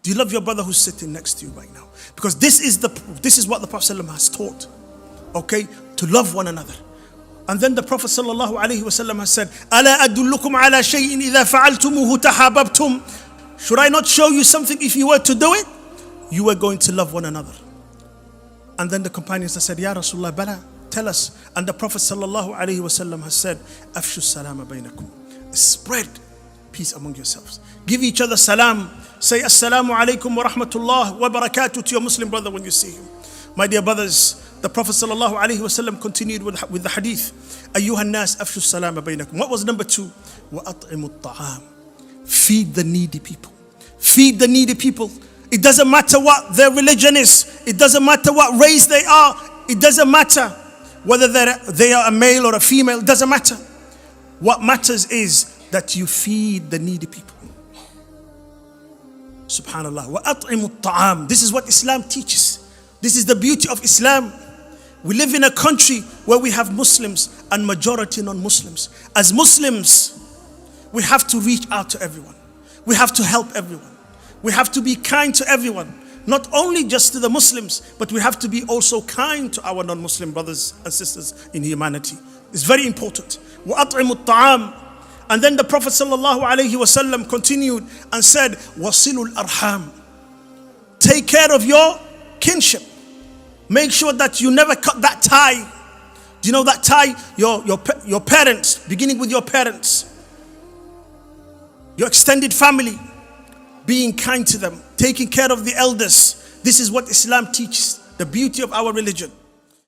Do you love your brother who's sitting next to you right now? Because this is what the Prophet ﷺ has taught. Okay, to love one another. And then the Prophet ﷺ has said, "Ala adullukum ala shay'in idha fa'altumuhu tahabbtum." Should I not show you something? If you were to do it, you were going to love one another. And then the companions have said, "Ya Rasulullah, bala, tell us." And the Prophet ﷺ has said, "Afshu salama bainakum." Spread peace among yourselves. Give each other salam. Say assalamu alaikum wa rahmatullah wa barakatuh to your Muslim brother when you see him. My dear brothers, the Prophet ﷺ continued with the hadith. Ayyuhan nas afshu salama bainakum. What was number 2? Wa at'imu ta'am. Feed the needy people. Feed the needy people. It doesn't matter what their religion is. It doesn't matter what race they are. It doesn't matter whether they are a male or a female. It doesn't matter. What matters is that you feed the needy people. Subhanallah. Wa at'imu ta'am. This is what Islam teaches. This is the beauty of Islam. We live in a country where we have Muslims and majority non-Muslims. As Muslims, we have to reach out to everyone. We have to help everyone. We have to be kind to everyone. Not only just to the Muslims, but we have to be also kind to our non-Muslim brothers and sisters in humanity. It's very important. وَأَطْعِمُوا الطَّعَامِ. And then the Prophet ﷺ continued and said, وَصِلُوا الْأَرْحَامِ. Take care of your kinship. Make sure that you never cut that tie. Do you know that tie? Your parents, beginning with your parents, your extended family, being kind to them, taking care of the elders. This is what Islam teaches, the beauty of our religion.